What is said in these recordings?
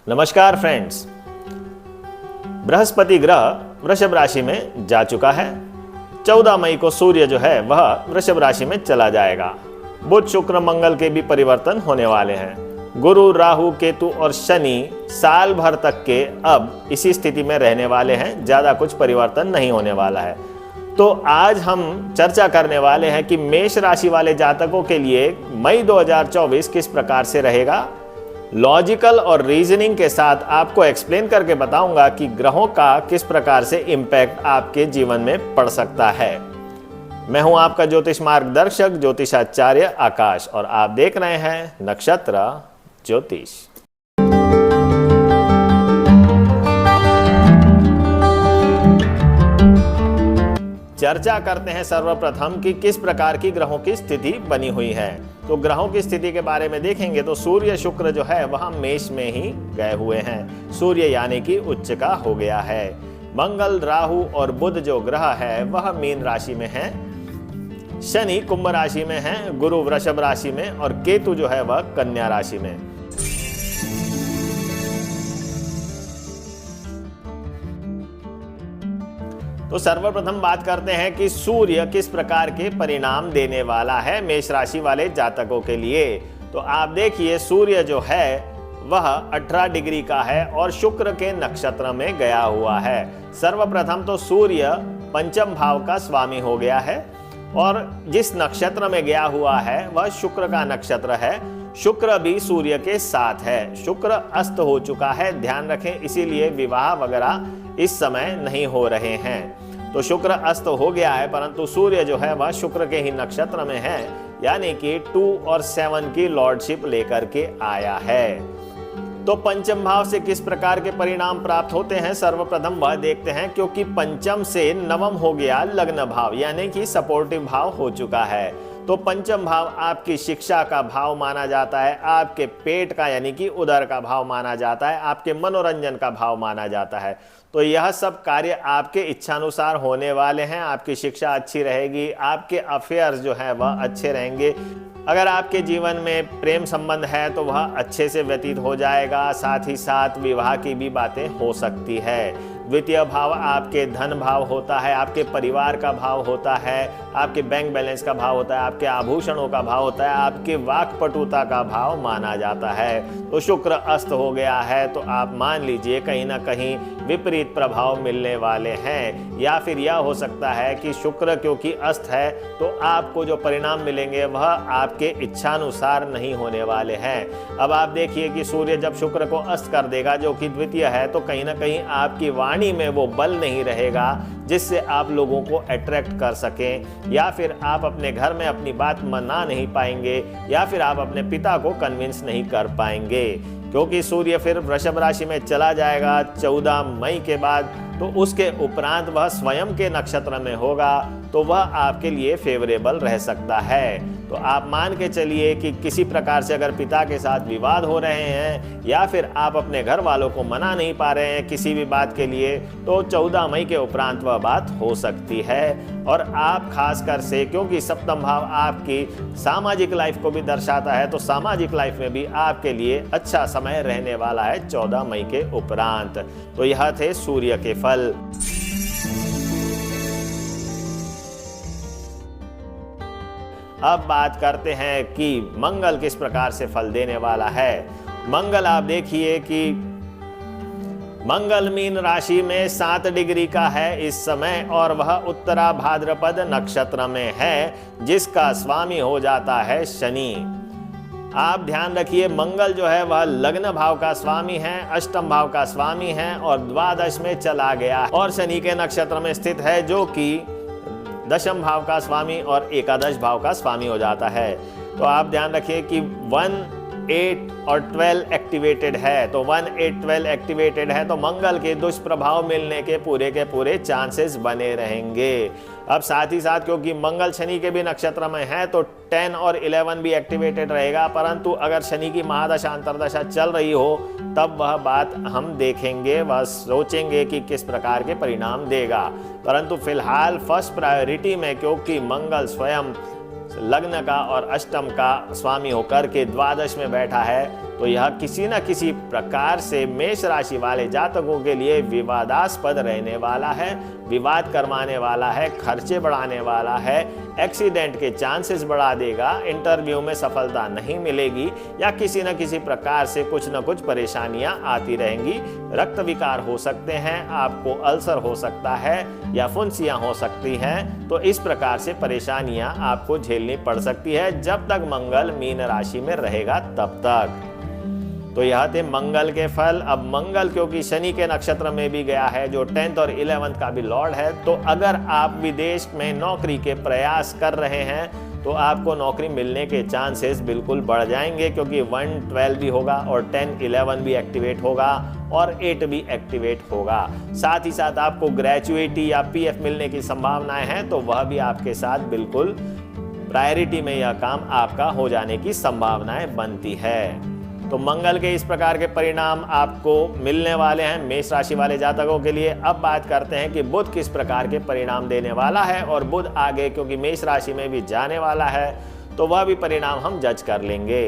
नमस्कार फ्रेंड्स। बृहस्पति ग्रह वृषभ राशि में जा चुका है। 14 मई को सूर्य जो है वह वृषभ राशि में चला जाएगा। बुध शुक्र मंगल के भी परिवर्तन होने वाले हैं। गुरु राहु केतु और शनि साल भर तक के अब इसी स्थिति में रहने वाले हैं। ज्यादा कुछ परिवर्तन नहीं होने वाला है। तो आज हम चर्चा करने वाले हैं कि मेष राशि वाले जातकों के लिए मई 2024 किस प्रकार से रहेगा। लॉजिकल और रीजनिंग के साथ आपको एक्सप्लेन करके बताऊंगा कि ग्रहों का किस प्रकार से इम्पैक्ट आपके जीवन में पड़ सकता है। मैं हूं आपका ज्योतिष मार्गदर्शक ज्योतिषाचार्य आकाश और आप देख रहे हैं नक्षत्र ज्योतिष। चर्चा करते हैं सर्वप्रथम कि किस प्रकार की ग्रहों की स्थिति बनी हुई है। तो ग्रहों की स्थिति के बारे में देखेंगे तो सूर्य शुक्र जो है वह मेष में ही गए हुए हैं। सूर्य यानी कि उच्च का हो गया है। मंगल राहु और बुध जो ग्रह है वह मीन राशि में है। शनि कुंभ राशि में है। गुरु वृषभ राशि में और केतु जो है वह कन्या राशि में। तो सर्वप्रथम बात करते हैं कि सूर्य किस प्रकार के परिणाम देने वाला है मेष राशि वाले जातकों के लिए। तो आप देखिए सूर्य जो है वह 18 डिग्री का है और शुक्र के नक्षत्र में गया हुआ है। सर्वप्रथम तो सूर्य पंचम भाव का स्वामी हो गया है और जिस नक्षत्र में गया हुआ है वह शुक्र का नक्षत्र है। शुक्र भी सूर्य के साथ है। शुक्र अस्त हो चुका है, ध्यान रखें, इसीलिए विवाह वगैरह इस समय नहीं हो रहे हैं। तो शुक्र अस्त हो गया है परंतु सूर्य जो है वह शुक्र के ही नक्षत्र में है, यानी कि 2 और 7 की लॉर्डशिप लेकर के आया है। तो पंचम भाव से किस प्रकार के परिणाम प्राप्त होते हैं सर्वप्रथम वह देखते हैं, क्योंकि पंचम से नवम हो गया लग्न भाव यानी कि सपोर्टिव भाव हो चुका है। तो पंचम भाव आपकी शिक्षा का भाव माना जाता है, आपके पेट का यानी कि उदर का भाव माना जाता है, आपके मनोरंजन का भाव माना जाता है। तो यह सब कार्य आपके इच्छानुसार होने वाले हैं। आपकी शिक्षा अच्छी रहेगी, आपके अफेयर्स जो है वह अच्छे रहेंगे। अगर आपके जीवन में प्रेम संबंध है तो वह अच्छे से व्यतीत हो जाएगा। साथ ही साथ विवाह की भी बातें हो सकती है। द्वितीय भाव आपके धन भाव होता है, आपके परिवार का भाव होता है, आपके बैंक बैलेंस का भाव होता है, आपके आभूषणों का भाव होता है, आपके वाक्पटुता का भाव माना जाता है। तो शुक्र अस्त हो गया है तो आप मान लीजिए कहीं ना कहीं विपरीत प्रभाव मिलने वाले हैं। या फिर यह हो सकता है कि शुक्र क्योंकि अस्त है तो आपको जो परिणाम मिलेंगे वह आपके इच्छानुसार नहीं होने वाले हैं। अब आप देखिए कि सूर्य जब शुक्र को अस्त कर देगा जो कि द्वितीय है, तो कहीं ना कहीं आपकी वाणी में वो बल नहीं रहेगा जिससे आप लोगों को अट्रैक्ट कर सकें, या फिर आप अपने घर में अपनी बात मना नहीं पाएंगे, या फिर आप अपने पिता को कन्विंस नहीं कर पाएंगे। क्योंकि सूर्य फिर वृषभ राशि में चला जाएगा 14 मई के बाद, तो उसके उपरांत वह स्वयं के नक्षत्र में होगा, तो वह आपके लिए फेवरेबल रह सकता है। तो आप मान के चलिए कि किसी प्रकार से अगर पिता के साथ विवाद हो रहे हैं या फिर आप अपने घर वालों को मना नहीं पा रहे हैं किसी भी बात के लिए, तो 14 मई के उपरांत वह बात हो सकती है। और आप खासकर से क्योंकि सप्तम भाव आपकी सामाजिक लाइफ को भी दर्शाता है, तो सामाजिक लाइफ में भी आपके लिए अच्छा समय रहने वाला है 14 मई के उपरांत। तो यह थे सूर्य के फल। अब बात करते हैं कि मंगल किस प्रकार से फल देने वाला है। मंगल आप देखिए कि मंगल मीन राशि में 7 डिग्री का है इस समय और वह उत्तरा भाद्रपद नक्षत्र में है, जिसका स्वामी हो जाता है शनि। आप ध्यान रखिए मंगल जो है वह लग्न भाव का स्वामी है, अष्टम भाव का स्वामी है और द्वादश में चला गया और शनि के नक्षत्र में स्थित है जो कि दशम भाव का स्वामी और एकादश भाव का स्वामी हो जाता है। तो आप ध्यान रखिए कि 1, 8 और 12 एक्टिवेटेड है। तो 1, 8, 12 एक्टिवेटेड है तो मंगल के दुष्प्रभाव मिलने के पूरे चांसेस बने रहेंगे। अब साथ ही साथ क्योंकि मंगल शनि के भी नक्षत्र में है तो 10 और 11 भी एक्टिवेटेड रहेगा, परंतु अगर शनि की महादशा अंतरदशा चल रही हो तब वह बात हम देखेंगे, वह सोचेंगे कि किस प्रकार के परिणाम देगा। परंतु फिलहाल फर्स्ट प्रायोरिटी में क्योंकि मंगल स्वयं लग्न का और अष्टम का स्वामी होकर के द्वादश में बैठा है, तो यह किसी न किसी प्रकार से मेष राशि वाले जातकों के लिए विवादास्पद रहने वाला है, विवाद करवाने वाला है, खर्चे बढ़ाने वाला है, एक्सीडेंट के चांसेस बढ़ा देगा, इंटरव्यू में सफलता नहीं मिलेगी या किसी न किसी प्रकार से कुछ न कुछ परेशानियां आती रहेंगी। रक्त विकार हो सकते हैं, आपको अल्सर हो सकता है या फुंसियां हो सकती हैं। तो इस प्रकार से परेशानियां आपको झेलनी पड़ सकती है जब तक मंगल मीन राशि में रहेगा तब तक। तो यह थे मंगल के फल। अब मंगल क्योंकि शनि के नक्षत्र में भी गया है जो 10th और 11th का भी लॉर्ड है, तो अगर आप विदेश में नौकरी के प्रयास कर रहे हैं तो आपको नौकरी मिलने के चांसेस बिल्कुल बढ़ जाएंगे, क्योंकि 1 12 भी होगा और 10 11 भी एक्टिवेट होगा और 8 भी एक्टिवेट होगा। साथ ही साथ आपको ग्रेजुएटी या पीएफ मिलने की संभावनाएं हैं, तो वह भी आपके साथ बिल्कुल प्रायोरिटी में यह काम आपका हो जाने की संभावनाएं बनती है। तो मंगल के इस प्रकार के परिणाम आपको मिलने वाले हैं मेष राशि वाले जातकों के लिए। अब बात करते हैं कि बुध किस प्रकार के परिणाम देने वाला है, और बुध आगे क्योंकि मेष राशि में भी जाने वाला है तो वह भी परिणाम हम जज कर लेंगे।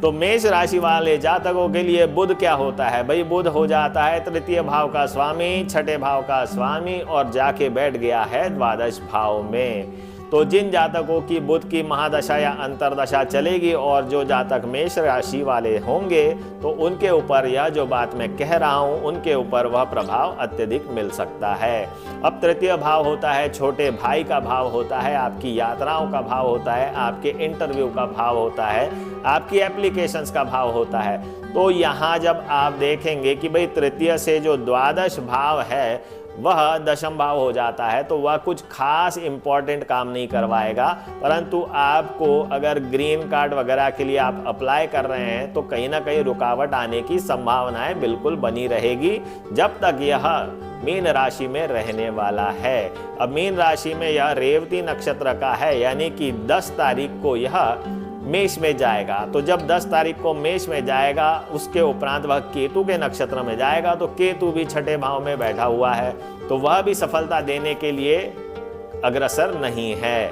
तो मेष राशि वाले जातकों के लिए बुध क्या होता है भाई? बुध हो जाता है तृतीय भाव का स्वामी, छठे भाव का स्वामी और जाके बैठ गया है द्वादश भाव में। तो जिन जातकों की बुध की महादशा या अंतरदशा चलेगी और जो जातक मेष राशि वाले होंगे तो उनके ऊपर यह जो बात मैं कह रहा हूं उनके ऊपर वह प्रभाव अत्यधिक मिल सकता है। अब तृतीय भाव होता है छोटे भाई का भाव होता है, आपकी यात्राओं का भाव होता है, आपके इंटरव्यू का भाव होता है, आपकी एप्लीकेशंस का भाव होता है। तो यहाँ जब आप देखेंगे कि भाई तृतीय से जो द्वादश भाव है वह दशम भाव हो जाता है, तो वह कुछ खास इंपॉर्टेंट काम नहीं करवाएगा, परंतु आपको अगर ग्रीन कार्ड वगैरह के लिए आप अप्लाई कर रहे हैं तो कहीं ना कहीं रुकावट आने की संभावनाएं बिल्कुल बनी रहेगी जब तक यह मीन राशि में रहने वाला है। अब मीन राशि में यह रेवती नक्षत्र का है, यानी कि 10 तारीख को यह मेष में जाएगा। तो जब 10 तारीख को मेष में जाएगा उसके उपरांत वह केतु के नक्षत्र में जाएगा, तो केतु भी छठे भाव में बैठा हुआ है, तो वह भी सफलता देने के लिए अग्रसर नहीं है।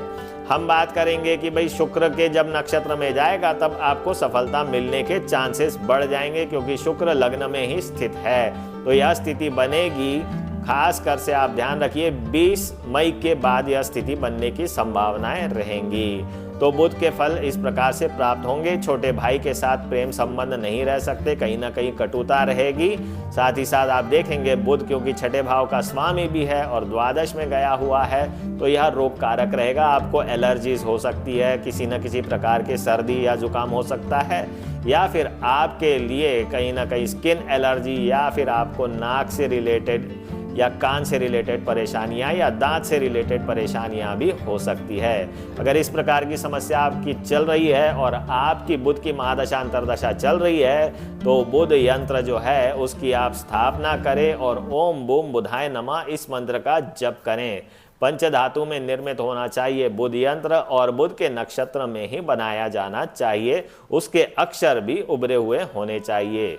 हम बात करेंगे कि भाई शुक्र के जब नक्षत्र में जाएगा तब आपको सफलता मिलने के चांसेस बढ़ जाएंगे, क्योंकि शुक्र लग्न में ही स्थित है। तो यह स्थिति बनेगी, खास कर से आप ध्यान रखिए 20 मई के बाद यह स्थिति बनने की संभावनाएं रहेंगी। तो बुध के फल इस प्रकार से प्राप्त होंगे। छोटे भाई के साथ प्रेम संबंध नहीं रह सकते, कहीं ना कहीं कटुता रहेगी। साथ ही साथ आप देखेंगे बुध क्योंकि छठे भाव का स्वामी भी है और द्वादश में गया हुआ है, तो यह रोग कारक रहेगा। आपको एलर्जीज हो सकती है, किसी न किसी प्रकार के सर्दी या जुकाम हो सकता है, या फिर आपके लिए कहीं ना कहीं स्किन एलर्जी, या फिर आपको नाक से रिलेटेड या कान से रिलेटेड परेशानियां या दांत से रिलेटेड परेशानियां भी हो सकती है। अगर इस प्रकार की समस्या आपकी चल रही है और आपकी बुध की महादशा अंतरदशा चल रही है, तो बुध यंत्र जो है उसकी आप स्थापना करें और ओम बूम बुधाय नमः इस मंत्र का जप करें। पंचधातु में निर्मित होना चाहिए बुध यंत्र और बुध के नक्षत्र में ही बनाया जाना चाहिए, उसके अक्षर भी उभरे हुए होने चाहिए।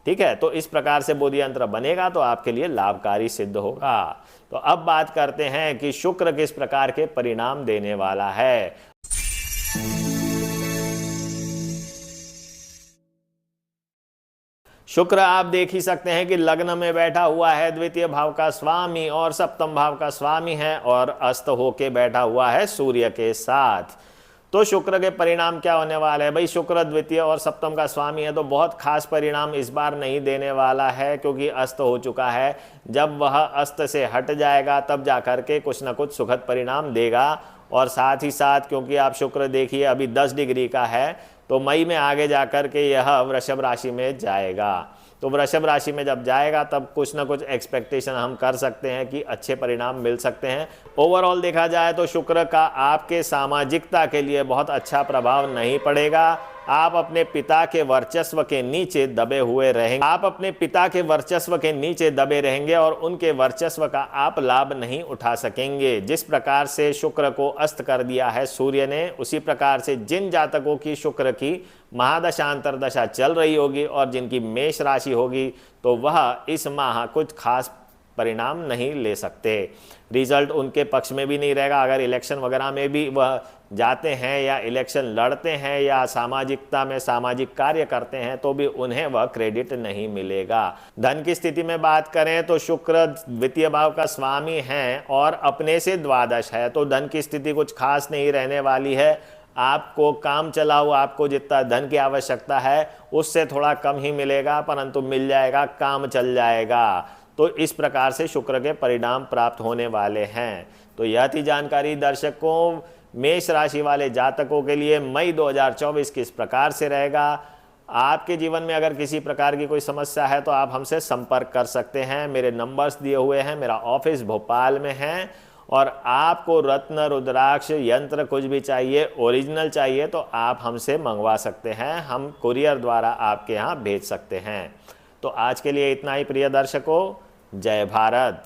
ठीक है, तो इस प्रकार से बुध यंत्र बनेगा तो आपके लिए लाभकारी सिद्ध होगा। तो अब बात करते हैं कि शुक्र किस प्रकार के परिणाम देने वाला है। शुक्र आप देख ही सकते हैं कि लग्न में बैठा हुआ है, द्वितीय भाव का स्वामी और सप्तम भाव का स्वामी है और अस्त होके बैठा हुआ है सूर्य के साथ। तो शुक्र के परिणाम क्या होने वाले हैं भाई? शुक्र द्वितीय और सप्तम का स्वामी है, तो बहुत खास परिणाम इस बार नहीं देने वाला है, क्योंकि अस्त हो चुका है। जब वह अस्त से हट जाएगा तब जाकर के कुछ ना कुछ सुखद परिणाम देगा। और साथ ही साथ क्योंकि आप शुक्र देखिए अभी 10 डिग्री का है, तो मई में आगे जाकर के यह वृषभ राशि में जाएगा। तो वृषभ राशि में जब जाएगा तब कुछ ना कुछ एक्सपेक्टेशन हम कर सकते हैं कि अच्छे परिणाम मिल सकते हैं। ओवरऑल देखा जाए तो शुक्र का आपके सामाजिकता के लिए बहुत अच्छा प्रभाव नहीं पड़ेगा। आप अपने पिता के वर्चस्व के नीचे दबे हुए रहेंगे, आप अपने पिता के वर्चस्व के नीचे दबे रहेंगे और उनके वर्चस्व का आप लाभ नहीं उठा सकेंगे। जिस प्रकार से शुक्र को अस्त कर दिया है सूर्य ने, उसी प्रकार से जिन जातकों की शुक्र की महादशा अंतरदशा चल रही होगी और जिनकी मेष राशि होगी, तो वह इस माह कुछ खास परिणाम नहीं ले सकते। रिजल्ट उनके पक्ष में भी नहीं रहेगा। अगर इलेक्शन वगैरह में भी वह जाते हैं या इलेक्शन लड़ते हैं या सामाजिकता में सामाजिक कार्य करते हैं तो भी उन्हें वह क्रेडिट नहीं मिलेगा। धन की स्थिति में बात करें तो शुक्र द्वितीय भाव का स्वामी है और अपने से द्वादश है, तो धन की स्थिति कुछ खास नहीं रहने वाली है। आपको काम चलाओ, आपको जितना धन की आवश्यकता है उससे थोड़ा कम ही मिलेगा, परंतु मिल जाएगा, काम चल जाएगा। तो इस प्रकार से शुक्र के परिणाम प्राप्त होने वाले हैं। तो यह थी जानकारी दर्शकों मेष राशि वाले जातकों के लिए मई 2024 किस प्रकार से रहेगा। आपके जीवन में अगर किसी प्रकार की कोई समस्या है तो आप हमसे संपर्क कर सकते हैं। मेरे नंबर्स दिए हुए हैं, मेरा ऑफिस भोपाल में है। और आपको रत्न रुद्राक्ष यंत्र कुछ भी चाहिए, ओरिजिनल चाहिए, तो आप हमसे मंगवा सकते हैं, हम कुरियर द्वारा आपके यहाँ भेज सकते हैं। तो आज के लिए इतना ही प्रिय दर्शकों, जय भारत।